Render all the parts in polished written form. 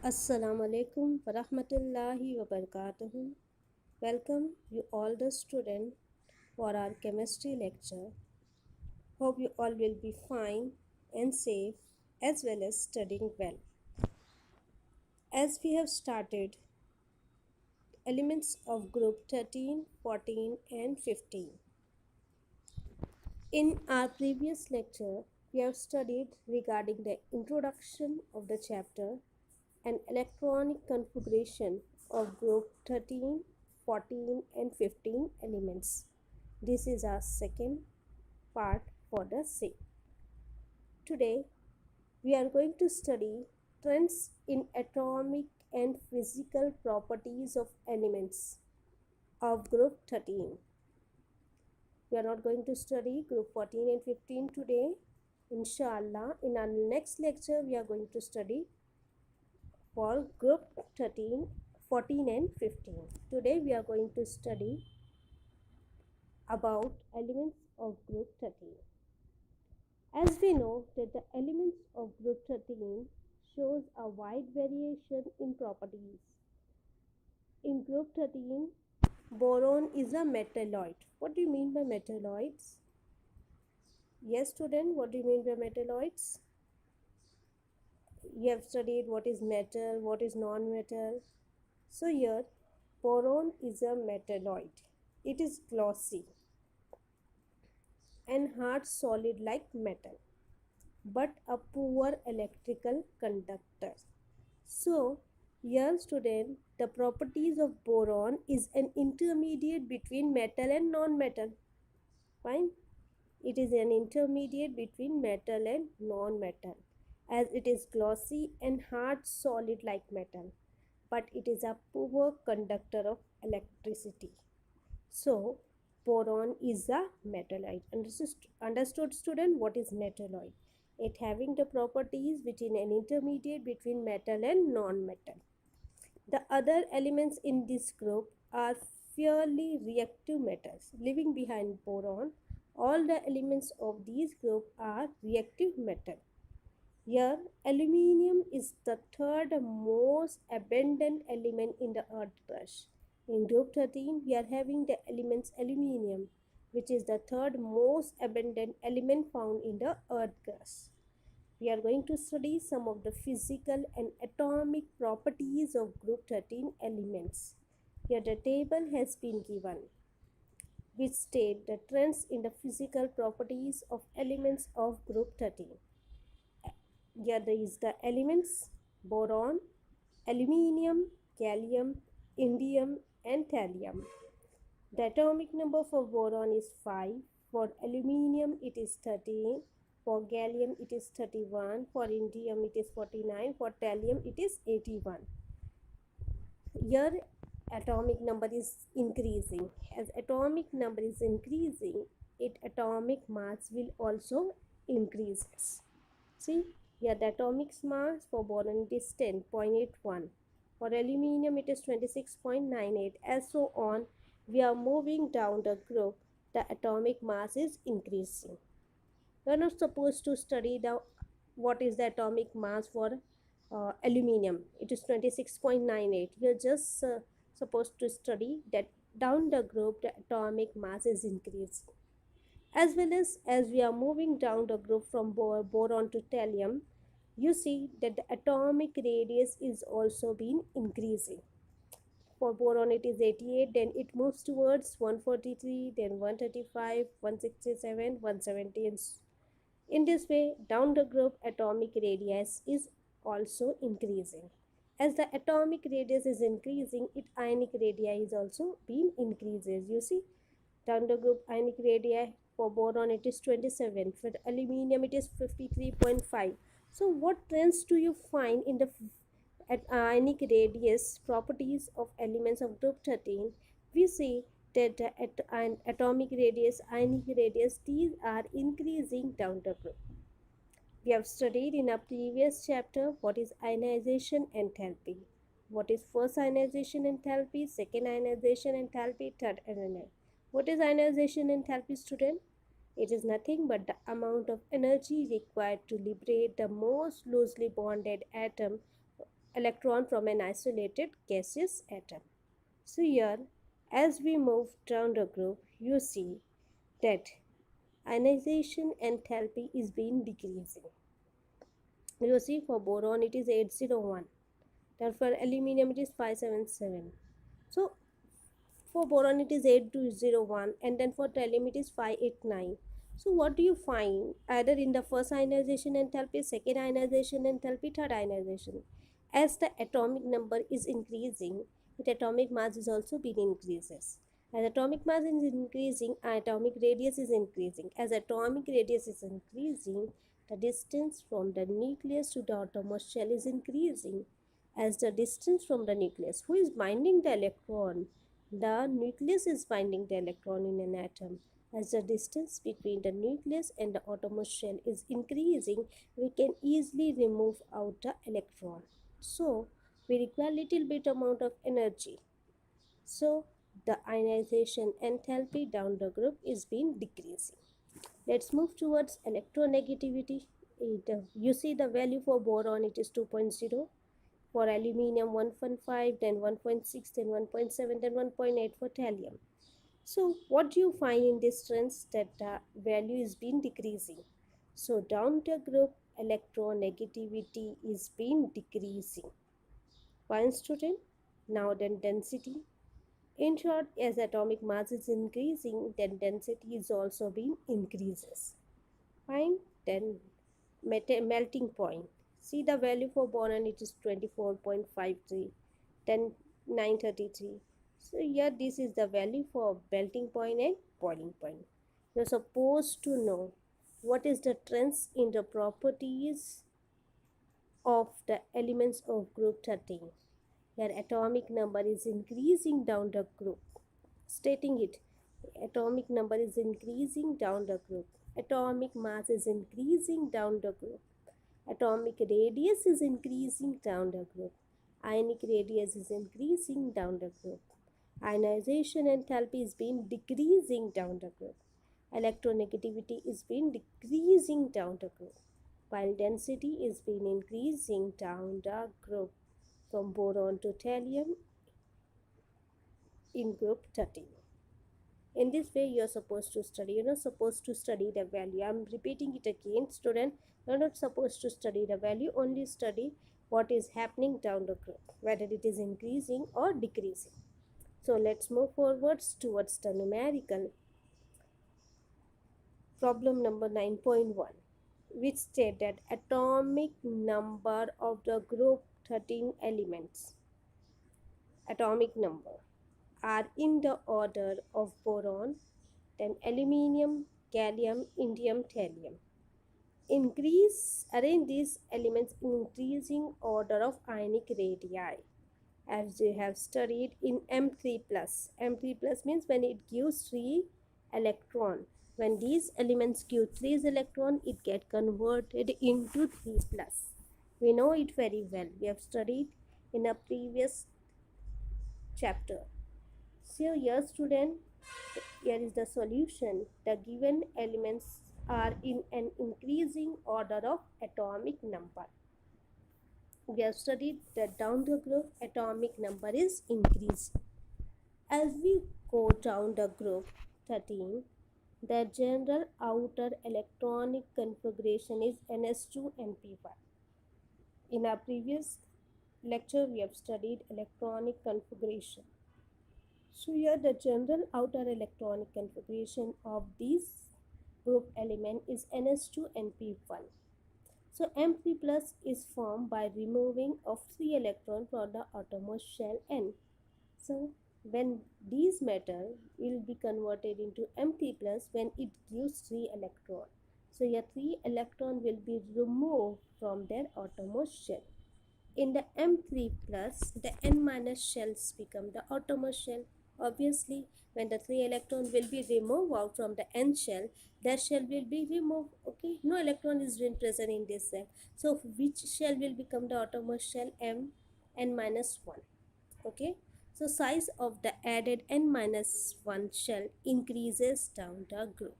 Assalamu alaikum wa rahmatullahi wa barakatuhu. Welcome you all the students for our chemistry lecture. Hope you all will be fine and safe as well as studying well. As we have started elements of group 13, 14 and 15. In our previous lecture, we have studied regarding the introduction of the chapter and electronic configuration of group 13, 14 and 15 elements. This is our second part for the same. Today we are going to study trends in atomic and physical properties of elements of group 13. We are not going to study group 14 and 15 today. Inshallah, in our next lecture we are going to study for group 13, 14 and 15. Today we are going to study about elements of group 13. As we know that the elements of group 13 shows a wide variation in properties. In group 13, boron is a metalloid. What do you mean by metalloids? Yes student, what do you mean by metalloids? You have studied what is metal, what is non-metal. So here, boron is a metalloid. It is glossy and hard solid like metal, but a poor electrical conductor. So, here student, the properties of boron is an intermediate between metal and non-metal. Fine. It is an intermediate between metal and non-metal, as it is glossy and hard solid like metal, but it is a poor conductor of electricity. So, boron is a metalloid. Understood student, what is metalloid? It having the properties which in an intermediate between metal and non-metal. The other elements in this group are fairly reactive metals. Leaving behind boron, all the elements of this group are reactive metal. Here, aluminium is the third most abundant element in the earth crust. In group 13, we are having the elements aluminium, which is the third most abundant element found in the earth crust. We are going to study some of the physical and atomic properties of group 13 elements. Here the table has been given, which state the trends in the physical properties of elements of group 13. Here there is the elements boron, aluminium, gallium, indium and thallium. The atomic number for boron is 5, for aluminium it is 13, for gallium it is 31, for indium it is 49, for thallium it is 81. Here atomic number is increasing. As atomic number is increasing, its atomic mass will also increase. See, here the atomic mass for boron it is 10.81. For aluminium it is 26.98. As so on, we are moving down the group, the atomic mass is increasing. We are not supposed to study the what is the atomic mass for aluminium. It is 26.98. We are just supposed to study that down the group the atomic mass is increasing. As well as we are moving down the group from boron to thallium, you see that the atomic radius is also been increasing. For boron it is 88, then it moves towards 143, then 135, 167, 170 and in this way down the group atomic radius is also increasing. As the atomic radius is increasing, its ionic radii is also being increases. You see, down the group ionic radii for boron it is 27, for aluminium it is 53.5. So what trends do you find in the ionic radius properties of elements of group 13? We see that the atomic radius, ionic radius, these are increasing down the group. We have studied in a previous chapter what is ionization enthalpy. What is first ionization enthalpy, second ionization enthalpy, third ionization. What is ionization enthalpy, student? It is nothing but the amount of energy required to liberate the most loosely bonded atom electron from an isolated gaseous atom. So here, as we move down the group, you see that ionization enthalpy is being decreasing. You see for boron it is 801, then for aluminium it is 577. So for boron it is 8201, and then for thallium it is 589. So what do you find either in the first ionization enthalpy, second ionization enthalpy, third ionization? As the atomic number is increasing, its atomic mass is also being increases. As atomic mass is increasing, atomic radius is increasing. As atomic radius is increasing, the distance from the nucleus to the outermost shell is increasing. As the distance from the nucleus, who is binding the electron? The nucleus is binding the electron in an atom. As the distance between the nucleus and the outermost shell is increasing, we can easily remove out the electron. So, we require little bit amount of energy. So, the ionization enthalpy down the group is being decreasing. Let's move towards electronegativity. You see the value for boron, it is 2.0. For aluminium 1.5, then 1.6, then 1.7, then 1.8 for thallium. So what do you find in this trends? That the value is being decreasing. So down the group electronegativity is being decreasing. Fine student. Now then density. In short, as atomic mass is increasing, then density is also being increases. Fine. Then melting point. See the value for boron, it is 24.53, then 933. So here this is the value for melting point and boiling point. You are supposed to know what is the trends in the properties of the elements of group 13. Their atomic number is increasing down the group. Stating it, atomic number is increasing down the group. Atomic mass is increasing down the group. Atomic radius is increasing down the group. Ionic radius is increasing down the group. Ionization enthalpy is being decreasing down the group. Electronegativity is being decreasing down the group. While density is being increasing down the group from boron to thallium in group 13. In this way you are supposed to study. You're not supposed to study the value. I'm repeating it again, student. You're not supposed to study the value, only study what is happening down the group, whether it is increasing or decreasing. So let's move forwards towards the numerical. Problem number 9.1, which state that atomic number of the group 13 elements, atomic number, are in the order of boron, then aluminium, gallium, indium, thallium. Arrange these elements in increasing order of ionic radii, as you have studied in M3+. M3+ means when it gives 3 electron. When these elements give 3 electron, it get converted into 3+. We know it very well. We have studied in a previous chapter. So here student, here is the solution. The given elements are in an increasing order of atomic number. We have studied that down the group atomic number is increasing. As we go down the group 13, the general outer electronic configuration is ns2np1. In our previous lecture we have studied electronic configuration. So here the general outer electronic configuration of this group element is ns2np1. So M3 plus is formed by removing of 3 electrons from the outermost shell N. So when these metal will be converted into M3 plus when it gives 3 electrons. So here 3 electrons will be removed from their outermost shell. In the M3 plus, the N minus shells become the outermost shell. Obviously, when the 3 electron will be removed out from the N shell, that shell will be removed. Okay, no electron is being present in this cell. So which shell will become the outermost shell? N minus 1. Okay, so size of the added N minus 1 shell increases down the group.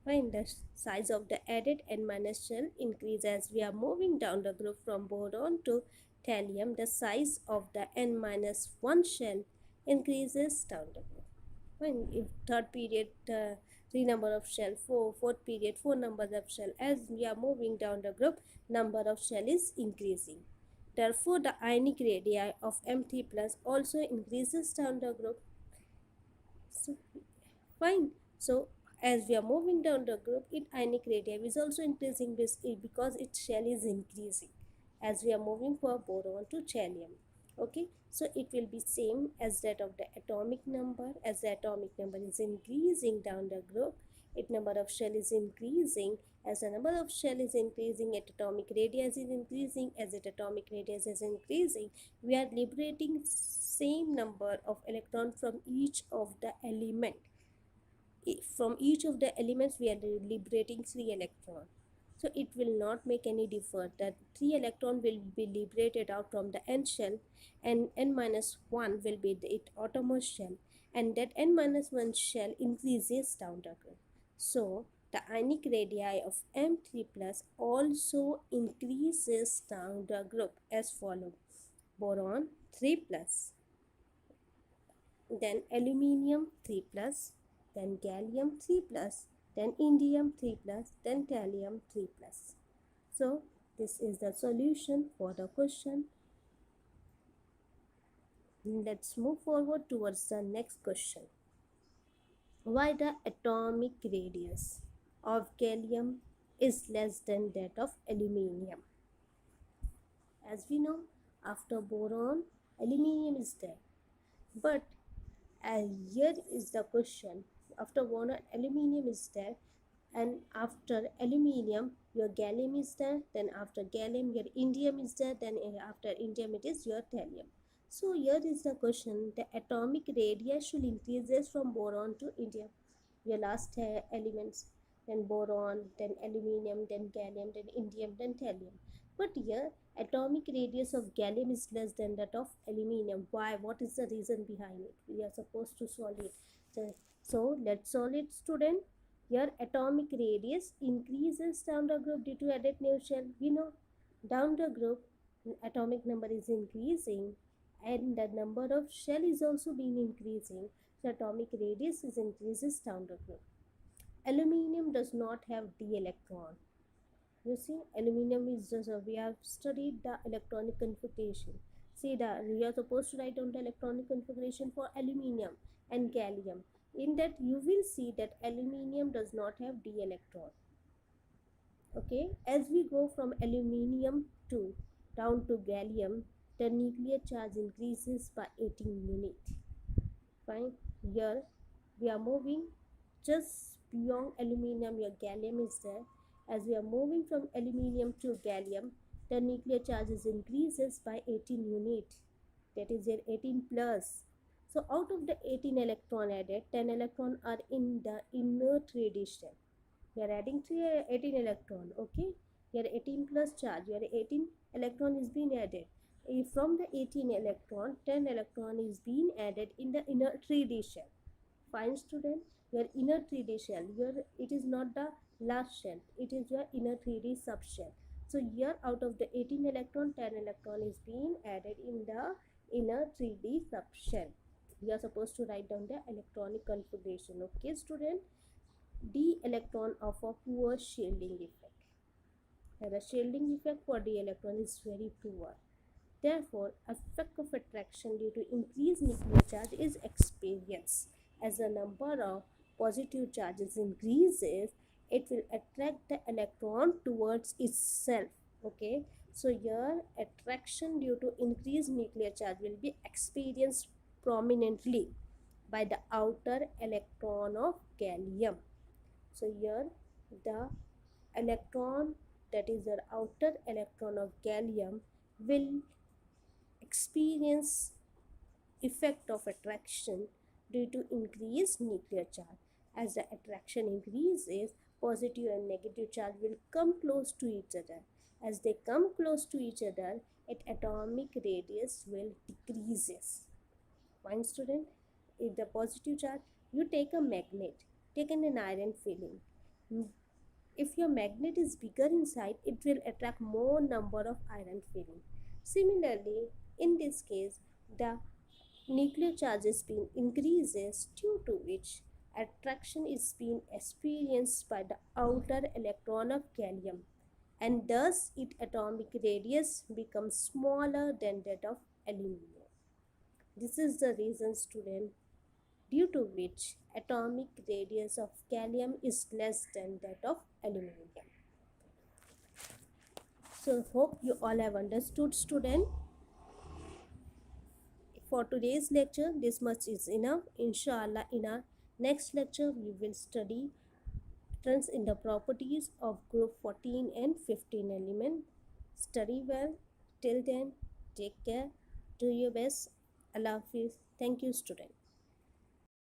Fine, the size of the added N minus shell increase as we are moving down the group from boron to thallium, the size of the n-1 shell increases down the group. When if third period 3 number of shell, fourth period 4 numbers of shell, as we are moving down the group, number of shell is increasing. Therefore, the ionic radii of M3 plus also increases down the group. So, fine. So, as we are moving down the group, its ionic radii is also increasing because its shell is increasing as we are moving from boron to thallium. Okay, so it will be same as that of the atomic number. As the atomic number is increasing down the group, its number of shell is increasing. As the number of shell is increasing, its atomic radius is increasing. As its atomic radius is increasing, we are liberating same number of electron from each of the element. From each of the elements we are liberating 3 electrons, so it will not make any difference that 3 electron will be liberated out from the n shell, and n-1 will be the outermost shell, and that n-1 shell increases down the group. So the ionic radii of M3 plus also increases down the group as follows: boron 3 plus, then aluminium 3 plus, then gallium 3 plus, then indium 3 plus, then thallium 3 plus. So this is the solution for the question. Let's move forward towards the next question. Why the atomic radius of gallium is less than that of aluminium? As we know, after boron, aluminium is there. But here is the question: after boron, aluminium is there, and after aluminium your gallium is there, then after gallium your indium is there, then after indium it is your thallium. So here is the question: the atomic radius should increases from boron to indium, your last elements, then boron, then aluminium, then gallium, then indium, then thallium. But here atomic radius of gallium is less than that of aluminium. Why? What is the reason behind it? We are supposed to solve it. So let's solve it, student. Here atomic radius increases down the group due to added new shell. We know down the group atomic number is increasing and the number of shell is also being increasing. So atomic radius is increases down the group. Aluminium does not have d electron. You see, aluminium is just we have studied the electronic configuration. See that we are supposed to write down the electronic configuration for aluminium and gallium. In that you will see that aluminium does not have d electron. Okay, as we go from aluminium to down to gallium, the nuclear charge increases by 18 units. Fine. Here we are moving just beyond aluminium, your gallium is there. As we are moving from aluminium to gallium, the nuclear charges increases by 18 units. That is your 18 plus. So out of the 18 electron added, 10 electron are in the inert radiation. We are adding 18 electron. Okay, your 18 plus charge, your 18 electron is being added. If from the 18 electron, 10 electron is being added in the inert radiation. Fine, student. Your inner 3D shell, it is not the last shell, it is your inner 3D subshell. So here out of the 18 electron, 10 electron is being added in the inner 3D subshell. We are supposed to write down the electronic configuration. Okay, student. D electron of a poor shielding effect. The shielding effect for d electron is very poor. Therefore, effect of attraction due to increased nuclear charge is experienced. As the number of positive charges increases, it will attract the electron towards itself. Okay, so here attraction due to increased nuclear charge will be experienced prominently by the outer electron of gallium. So here the electron, that is the outer electron of gallium, will experience effect of attraction due to increased nuclear charge. As the attraction increases, positive and negative charge will come close to each other. As they come close to each other, its atomic radius will decreases. Fine, student. If the positive charge, you take a magnet, taken an iron filling. If your magnet is bigger inside, it will attract more number of iron filling. Similarly, in this case, the nuclear charge is being increases due to which attraction is being experienced by the outer electron of gallium, and thus its atomic radius becomes smaller than that of aluminum. This is the reason, student, due to which atomic radius of gallium is less than that of aluminum. So hope you all have understood, student. For today's lecture, this much is enough. Inshallah, in our next lecture, we will study trends in the properties of group 14 and 15 element. Study well. Till then, take care. Do your best. Allah Hafiz. Thank you, student.